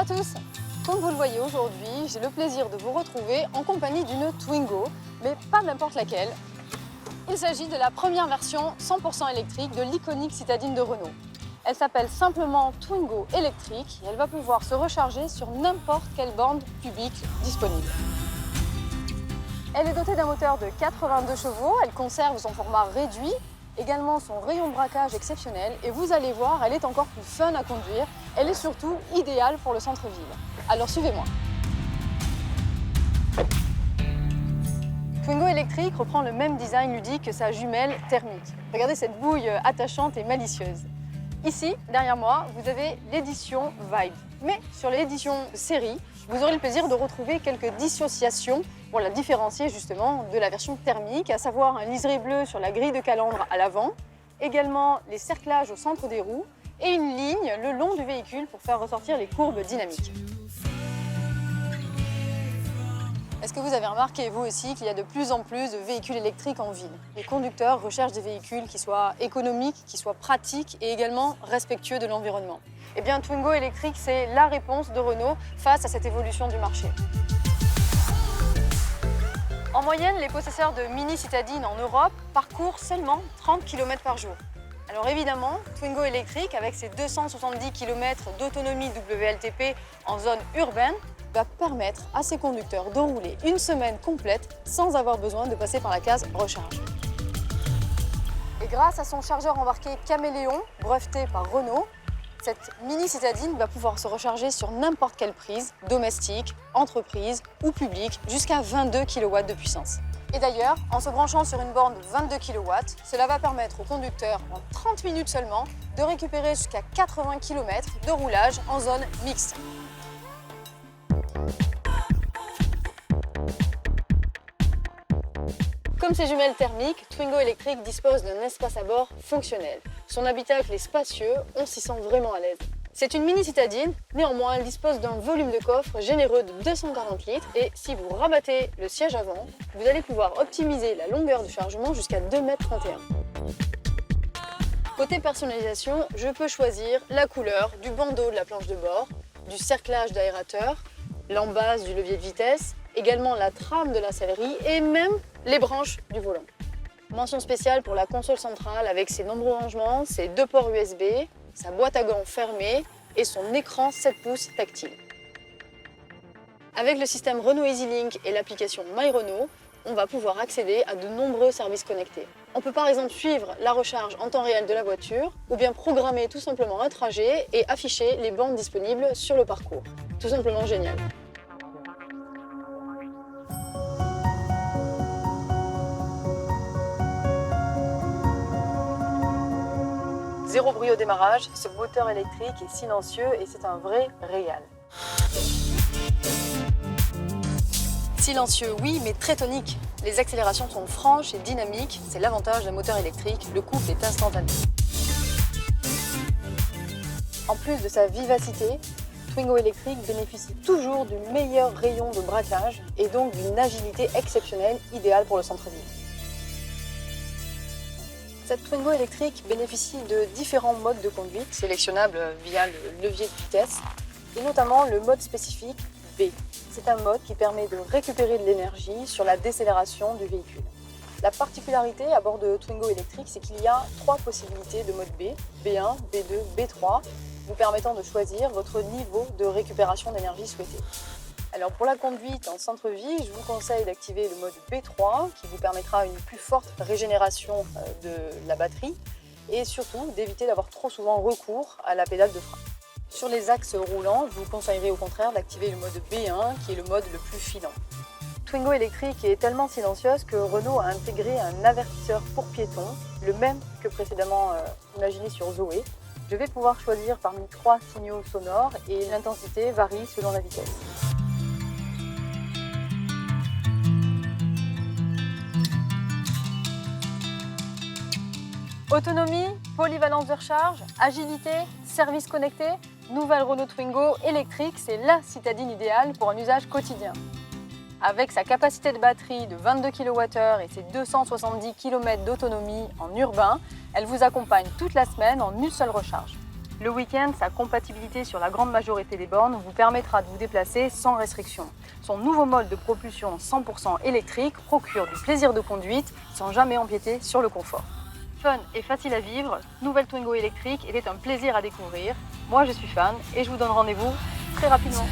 tous! Comme vous le voyez aujourd'hui, j'ai le plaisir de vous retrouver en compagnie d'une Twingo, mais pas n'importe laquelle. Il s'agit de la première version 100% électrique de l'iconique citadine de Renault. Elle s'appelle simplement Twingo électrique et elle va pouvoir se recharger sur n'importe quelle borne publique disponible. Elle est dotée d'un moteur de 82 chevaux, elle conserve son format réduit, également son rayon de braquage exceptionnel et vous allez voir, elle est encore plus fun à conduire. Elle est surtout idéale pour le centre-ville. Alors suivez-moi. Twingo électrique reprend le même design ludique que sa jumelle thermique. Regardez cette bouille attachante et malicieuse. Ici, derrière moi, vous avez l'édition Vibe. Mais sur l'édition série, vous aurez le plaisir de retrouver quelques dissociations pour la différencier justement de la version thermique, à savoir un liseré bleu sur la grille de calandre à l'avant, également les cerclages au centre des roues et une ligne le long du véhicule pour faire ressortir les courbes dynamiques. Est-ce que vous avez remarqué, vous aussi, qu'il y a de plus en plus de véhicules électriques en ville? Les conducteurs recherchent des véhicules qui soient économiques, qui soient pratiques et également respectueux de l'environnement. Eh bien, Twingo électrique, c'est la réponse de Renault face à cette évolution du marché. En moyenne, les possesseurs de mini-citadines en Europe parcourent seulement 30 km par jour. Alors évidemment, Twingo électrique, avec ses 270 km d'autonomie WLTP en zone urbaine, va permettre à ses conducteurs de rouler une semaine complète sans avoir besoin de passer par la case recharge. Et grâce à son chargeur embarqué Caméléon, breveté par Renault, cette mini-citadine va pouvoir se recharger sur n'importe quelle prise, domestique, entreprise ou publique, jusqu'à 22 kW de puissance. Et d'ailleurs, en se branchant sur une borne de 22 kW, cela va permettre aux conducteurs, en 30 minutes seulement, de récupérer jusqu'à 80 km de roulage en zone mixte. Comme ses jumelles thermiques, Twingo électrique dispose d'un espace à bord fonctionnel. Son habitacle est spacieux, on s'y sent vraiment à l'aise. C'est une mini-citadine, néanmoins elle dispose d'un volume de coffre généreux de 240 litres et si vous rabattez le siège avant, vous allez pouvoir optimiser la longueur de chargement jusqu'à 2,31 m. Côté personnalisation, je peux choisir la couleur du bandeau de la planche de bord, du cerclage d'aérateur, l'embase du levier de vitesse, également la trame de la sellerie et même les branches du volant. Mention spéciale pour la console centrale avec ses nombreux rangements, ses 2 ports USB, sa boîte à gants fermée et son écran 7 pouces tactile. Avec le système Renault EasyLink et l'application MyRenault, on va pouvoir accéder à de nombreux services connectés. On peut par exemple suivre la recharge en temps réel de la voiture ou bien programmer tout simplement un trajet et afficher les bornes disponibles sur le parcours. Tout simplement génial. Zéro bruit au démarrage, ce moteur électrique est silencieux et c'est un vrai régal. Silencieux, oui, mais très tonique. Les accélérations sont franches et dynamiques, c'est l'avantage d'un moteur électrique, le couple est instantané. En plus de sa vivacité, Twingo électrique bénéficie toujours du meilleur rayon de braquage et donc d'une agilité exceptionnelle, idéale pour le centre-ville. Cette Twingo électrique bénéficie de différents modes de conduite sélectionnables via le levier de vitesse et notamment le mode spécifique B. C'est un mode qui permet de récupérer de l'énergie sur la décélération du véhicule. La particularité à bord de Twingo électrique, c'est qu'il y a 3 possibilités de mode B, B1, B2, B3, vous permettant de choisir votre niveau de récupération d'énergie souhaité. Alors pour la conduite en centre-ville, je vous conseille d'activer le mode B3 qui vous permettra une plus forte régénération de la batterie et surtout d'éviter d'avoir trop souvent recours à la pédale de frein. Sur les axes roulants, je vous conseillerais au contraire d'activer le mode B1 qui est le mode le plus filant. Twingo électrique est tellement silencieuse que Renault a intégré un avertisseur pour piétons, le même que précédemment imaginé sur Zoé. Je vais pouvoir choisir parmi 3 signaux sonores et l'intensité varie selon la vitesse. Autonomie, polyvalence de recharge, agilité, service connecté, nouvelle Renault Twingo électrique, c'est la citadine idéale pour un usage quotidien. Avec sa capacité de batterie de 22 kWh et ses 270 km d'autonomie en urbain, elle vous accompagne toute la semaine en une seule recharge. Le week-end, sa compatibilité sur la grande majorité des bornes vous permettra de vous déplacer sans restriction. Son nouveau mode de propulsion 100% électrique procure du plaisir de conduite sans jamais empiéter sur le confort. Fun et facile à vivre, nouvelle Twingo électrique était un plaisir à découvrir. Moi je suis fan et je vous donne rendez-vous très rapidement.